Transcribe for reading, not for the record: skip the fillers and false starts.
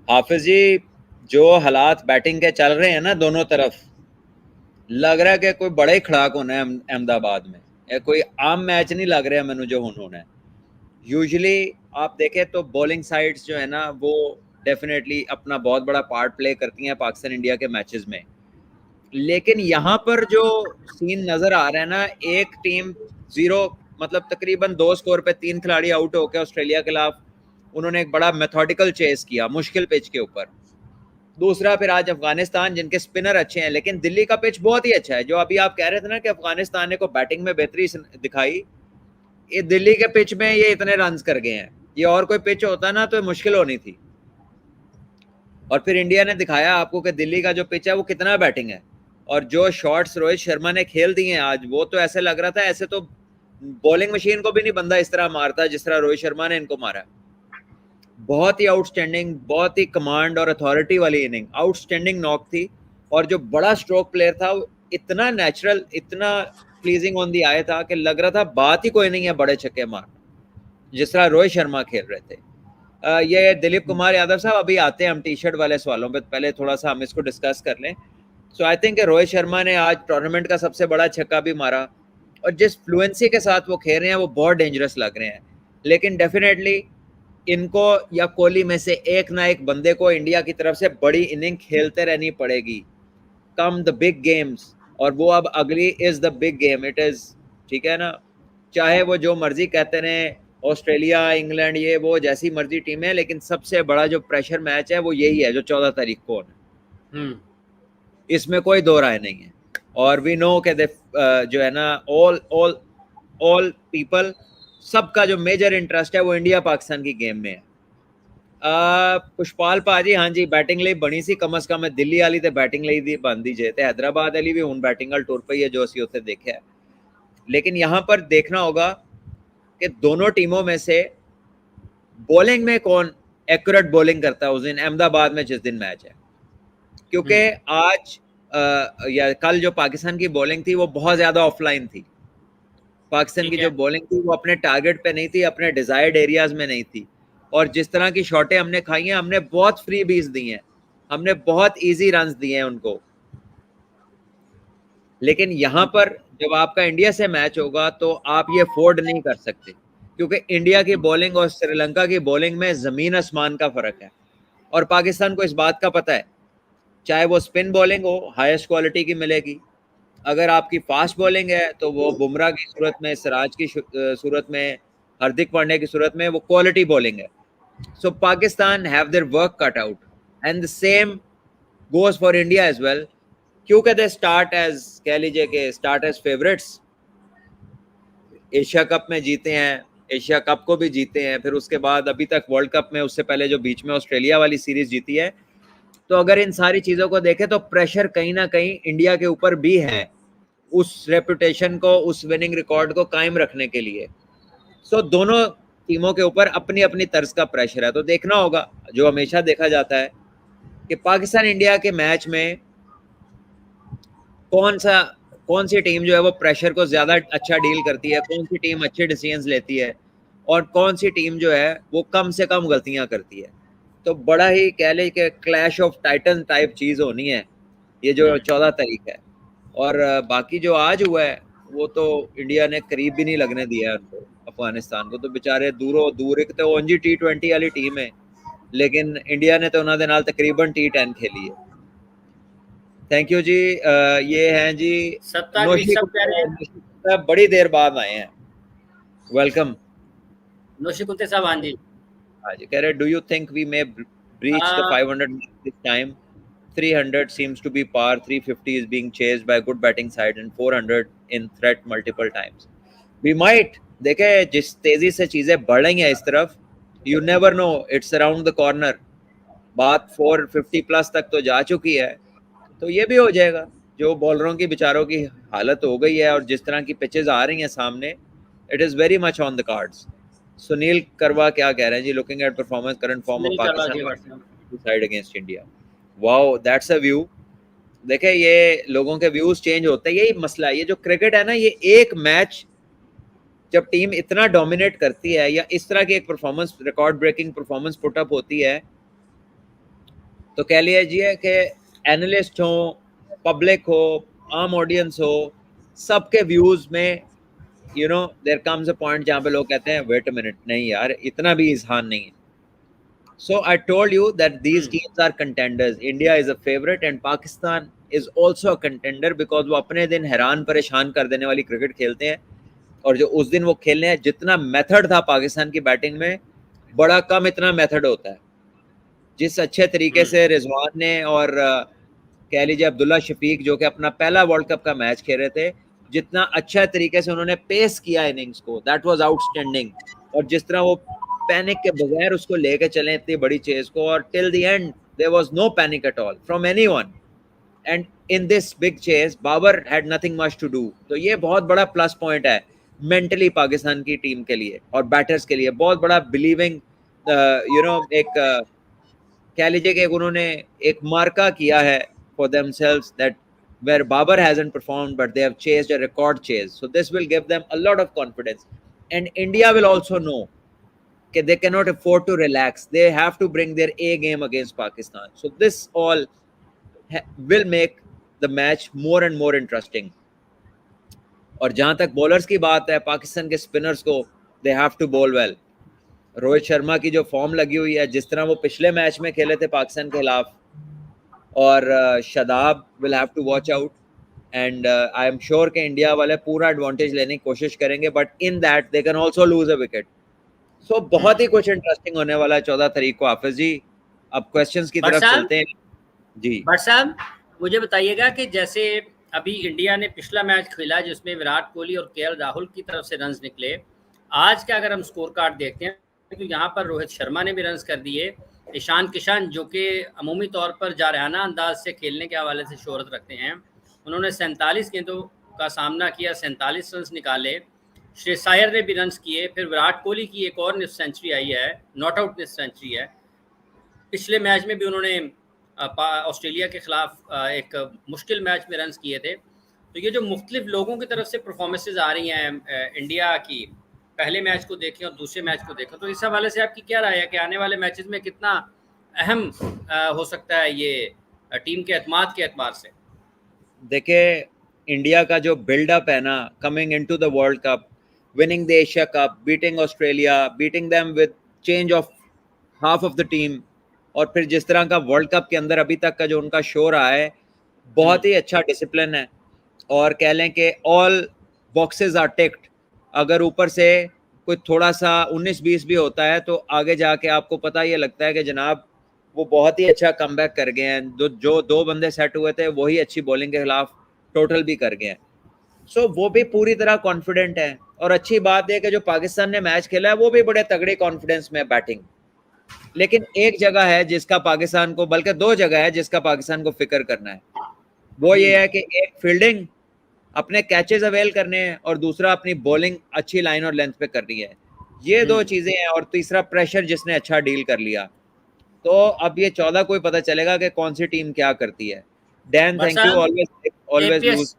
हाफिज जी, जो हालात बैटिंग के चल रहे हैं ना दोनों तरफ, लग रहा है कि कोई बड़ा ही खड़ाक होना है अहमदाबाद में। ये कोई आम मैच नहीं लग रहा है मैंने जो होना है। यूजुअली आप देखें तो बॉलिंग साइड्स जो है ना वो डेफिनेटली अपना बहुत बड़ा पार्ट प्ले करती हैं पाकिस्तान इंडिया के मैचेस में। लेकिन यहाँ पर जो सीन नजर आ रहा है ना, एक टीम जीरो, मतलब तकरीबन 2 स्कोर पे 3 खिलाड़ी आउट होकर ऑस्ट्रेलिया के खिलाफ उन्होंने एक बड़ा मेथोडिकल चेस किया मुश्किल पिच के ऊपर। दूसरा फिर आज अफगानिस्तान, जिनके स्पिनर अच्छे हैं, लेकिन दिल्ली का पिच बहुत ही अच्छा है। जो अभी आप कह रहे थे ना कि अफगानिस्तान ने को बैटिंग में बेहतरी दिखाई, ये दिल्ली के पिच में ये इतने रन कर गए हैं। ये और कोई पिच होता ना तो मुश्किल होनी थी। और फिर इंडिया ने दिखाया आपको कि दिल्ली का जो पिच है वो कितना बैटिंग है। और जो शॉट्स रोहित शर्मा ने खेल दिए हैं आज, वो तो ऐसे लग रहा था ऐसे तो बॉलिंग मशीन को भी नहीं बंदा इस तरह मारता जिस तरह रोहित शर्मा ने इनको मारा। बहुत ही आउटस्टैंडिंग, बहुत ही कमांड और अथॉरिटी वाली इनिंग, आउटस्टैंडिंग नॉक थी। और जो बड़ा स्ट्रोक प्लेयर था वो इतना नेचुरल, इतना प्लीजिंग ऑन दी आया था कि लग रहा था बात ही कोई नहीं है बड़े छक्के मारना, जिस तरह रोहित शर्मा खेल रहे थे। ये दिलीप कुमार यादव साहब, अभी आते हैं हम टी शर्ट वाले सवालों पे, पहले थोड़ा सा हम इसको डिस्कस कर लें। सो आई थिंक रोहित शर्मा ने आज टूर्नामेंट का सबसे बड़ा छक्का भी मारा, और जिस फ्लुएंसी के साथ वो खेल रहे हैं वो बहुत डेंजरस लग रहे हैं। लेकिन डेफिनेटली इनको या कोहली में से एक ना एक बंदे को इंडिया की तरफ से बड़ी इनिंग खेलते रहनी पड़ेगी, कम द बिग गेम्स। और वो अब अगली is the big game, it is, ठीक है ना। चाहे वो जो मर्जी कहते रहे, ऑस्ट्रेलिया, इंग्लैंड, ये वो जैसी मर्जी टीम है, लेकिन सबसे बड़ा जो प्रेशर मैच है वो यही है जो 14 तारीख को होना है। इसमें कोई दो राय नहीं है। और वी नो के जो है ना, ऑल ऑल ऑल पीपल, सबका जो मेजर इंटरेस्ट है वो इंडिया पाकिस्तान की गेम में है। पुष्पाल भाजी, हाँ जी, बैटिंग ਲਈ बनी सी कम से कम दिल्ली वाली तो बैटिंग ਲਈ ਦੀ ਬਣਦੀ ਜੇ ਤੇ हैदराबाद वाली भी ਹੁਣ बैटिंग वाल टूर पई है जो ਅਸੀਂ ਉੱਥੇ देखा है। लेकिन यहाँ पर देखना होगा कि दोनों टीमों में से बॉलिंग में कौन एक्यूरेट बॉलिंग करता है उस दिन अहमदाबाद में जिस दिन मैच है। क्योंकि आज या कल जो पाकिस्तान की बॉलिंग थी वो बहुत ज्यादा ऑफलाइन थी। पाकिस्तान की जो बॉलिंग थी वो अपने टारगेट पे नहीं थी, अपने डिजायर्ड एरियाज में नहीं थी। और जिस तरह की शॉटें हमने खाई हैं, हमने बहुत फ्री बीज दी हैं, हमने बहुत इजी रन्स दिए हैं उनको। लेकिन यहाँ पर जब आपका इंडिया से मैच होगा तो आप ये अफोर्ड नहीं कर सकते, क्योंकि इंडिया की बॉलिंग और श्रीलंका की बॉलिंग में जमीन आसमान का फर्क है। और पाकिस्तान को इस बात का पता है, चाहे वो स्पिन बॉलिंग हो हाईएस्ट क्वालिटी की मिलेगी, अगर आपकी फास्ट बॉलिंग है तो वो बुमराह की सूरत में, सिराज की सूरत में, हार्दिक पांड्या की सूरत में वो क्वालिटी बॉलिंग है। So Pakistan have their work cut out, and the same goes for India as well. क्योंकि दे स्टार्ट एज, कह लीजिए कि start as favourites, Asia cup में जीते हैं, एशिया कप को भी जीते हैं, फिर उसके बाद अभी तक वर्ल्ड कप में, उससे पहले जो बीच में ऑस्ट्रेलिया वाली सीरीज जीती है। तो अगर इन सारी चीजों को देखें तो प्रेशर कहीं ना कहीं इंडिया के ऊपर भी है, उस रेपुटेशन को, उस विनिंग रिकॉर्ड को कायम रखने के लिए। सो दोनों टीमों के ऊपर अपनी अपनी तर्ज का प्रेशर है। तो देखना होगा, जो हमेशा देखा जाता है, कि पाकिस्तान इंडिया के मैच में कौन सी टीम जो है वो प्रेशर को ज्यादा अच्छा डील करती है, कौन सी टीम अच्छे डिसीजंस लेती है, और कौन सी टीम जो है वो कम से कम गलतियां करती है। तो बड़ा ही कह ले कि क्लैश ऑफ टाइटन टाइप चीज होनी है ये जो 14 तारीख है। और बाकी जो आज हुआ है वो तो इंडिया ने करीब भी नहीं लगने दिया है उनको, अफगानिस्तान को। तो बेचारे दूरों दूर, एक तो ओनजी T20 वाली टीम है, लेकिन इंडिया ने तो उन्होंने नाल तकरीबन T10 खेली है। थैंक यू जी। ये हैं जी नोशी गुप्ता, बड़ी देर बाद आए हैं, वेलकम। नोशी कुत्ते साहब, हाँ जी। हाँ जी, कह रहे do you think we may breach the 500 this time? 300 seems to be par, 350 is being chased by a good batting side, and 400 in threat multiple times. We might, देखे जिस तेजी से चीजें बढ़ रही हैं इस तरफ, you never know, it's around the corner। बात 450 प्लस तक तो जा चुकी है, तो ये भी हो जाएगा। जो बॉलरों की बेचारों की हालत हो गई है और जिस तरह की पिचेस आ रही हैं सामने, it is very much on the cards. Sunil Karwa क्या कह रहे हैं ji? Looking at performance, current form of Pakistan side against India. Wow, that's a view. देखे, ये लोगों के व्यूज चेंज होते हैं, यही मसला है। ये जो क्रिकेट है ना, ये एक मैच जब टीम इतना डोमिनेट करती है या इस तरह की एक performance, record breaking performance put up होती है, तो कह लीजिए कि एनालिस्ट हो, पब्लिक हो, आम ऑडियंस हो, सबके व्यूज में देयर कम्स अ पॉइंट जहां पे लोग कहते हैं वेट अ मिनट, नहीं यार इतना भी आसान नहीं है. So I told you that these teams are contenders. India is a favorite and Pakistan is also a contender because वो अपने दिन हैरान परेशान कर देने वाली क्रिकेट खेलते हैं. और जो उस दिन वो खेलने हैं, जितना मेथड था पाकिस्तान की बैटिंग में, बड़ा कम इतना मेथड होता है. जिस अच्छे तरीके से रिजवान ने और कह लीजिए अब्दुल्ला शफीक जो कि अपना पहला वर्ल्ड कप का मैच खेल रहे थे, जितना अच्छा तरीके से उन्होंने पेस किया इनिंग्स को, दैट वाज आउटस्टैंडिंग. और जिस तरह वो पैनिक के बगैर उसको लेके चले इतनी बड़ी चेज को, और till the end there was no panic at all from anyone. And in this big chase Babar had nothing much to do. तो ये बहुत बड़ा प्लस पॉइंट है मेंटली पाकिस्तान की टीम के लिए और बैटर्स के लिए. बहुत बड़ा बिलीविंग एक कह लीजिए कि उन्होंने एक मार्का किया है for themselves that where Babar hasn't performed but they have chased a record chase. So this will give them a lot of confidence. And India will also know that they cannot afford to relax. They have to bring their A game against Pakistan. So this all will make the match more and more interesting. और जहां तक bowlers की बात है, पाकिस्तान के spinners को they have to bowl well. Rohit Sharma की जो फॉर्म लगी हुई है, जिस तरह वो पिछले मैच में खेले थे पाकिस्तान के खिलाफ, और Shadab will have to watch out. And I am sure कि इंडिया वाले पूरा एडवांटेज लेने की कोशिश करेंगे, but in that they can also lose a wicket. So बहुत ही कुछ इंटरेस्टिंग होने वाला है 14 तारीख को. हाफिज जी, अब क्वेश्चंस की तरफ चलते हैं. जी भट्ट साहब, मुझे बताइएगा कि जैसे अभी इंडिया ने पिछला मैच खेला जिसमें विराट कोहली और केएल राहुल की तरफ से रन्स निकले, आज का अगर हम स्कोर कार्ड देखते हैं तो यहाँ पर रोहित शर्मा ने भी रन्स कर दिए. ईशान किशन जो कि अमूमी तौर पर जारहाना अंदाज से खेलने के हवाले से शोहरत रखते हैं, उन्होंने 47 गेंदों का सामना किया, 47 रन्स निकाले. श्रेयस अय्यर ने भी रन्स किए. फिर विराट कोहली की एक और निफ्ट सेंचुरी आई है, नॉट आउट निफ्ट सेंचुरी है. पिछले मैच में भी उन्होंने ऑस्ट्रेलिया के खिलाफ एक मुश्किल मैच में रन्स किए थे. तो ये जो मुख्तलिफ लोगों की तरफ से परफॉर्मेंसेज आ रही हैं इंडिया की, पहले मैच को देखें और दूसरे मैच को देखें, तो इस हवाले से आपकी क्या राय है कि आने वाले मैचेस में कितना अहम हो सकता है ये टीम के एतमाद के एतबार से? देखिए, इंडिया का जो बिल्डअप है ना, coming into the world cup, winning the Asia cup, beating Australia, beating them with change of half of the team, और फिर जिस तरह का वर्ल्ड कप के अंदर अभी तक का जो उनका शो रहा है, बहुत ही अच्छा डिसिप्लिन है. और कह लें कि ऑल बॉक्सेस आर टिक्ड. अगर ऊपर से कोई थोड़ा सा 19-20 भी होता है तो आगे जाके आपको पता ये लगता है कि जनाब वो बहुत ही अच्छा कमबैक कर गए हैं. जो दो बंदे सेट हुए थे वही अच्छी बॉलिंग के खिलाफ टोटल भी कर गए हैं. सो वो भी पूरी तरह कॉन्फिडेंट है. और अच्छी बात है कि जो पाकिस्तान ने मैच खेला है वो भी बड़े तगड़े कॉन्फिडेंस में बैटिंग. लेकिन एक जगह है जिसका पाकिस्तान को, बल्कि दो जगह है जिसका पाकिस्तान को फिक्र करना है. वो ये है कि एक फील्डिंग, अपने कैचेस अवेल करने हैं, और दूसरा अपनी बॉलिंग अच्छी लाइन और लेंथ पे करनी है. ये दो चीजें हैं. और तीसरा प्रेशर जिसने अच्छा डील कर लिया. तो अब ये 14 को ही पता चलेगा कि कौन सी टीम क्या करती है. Dan, thank you. Always loose.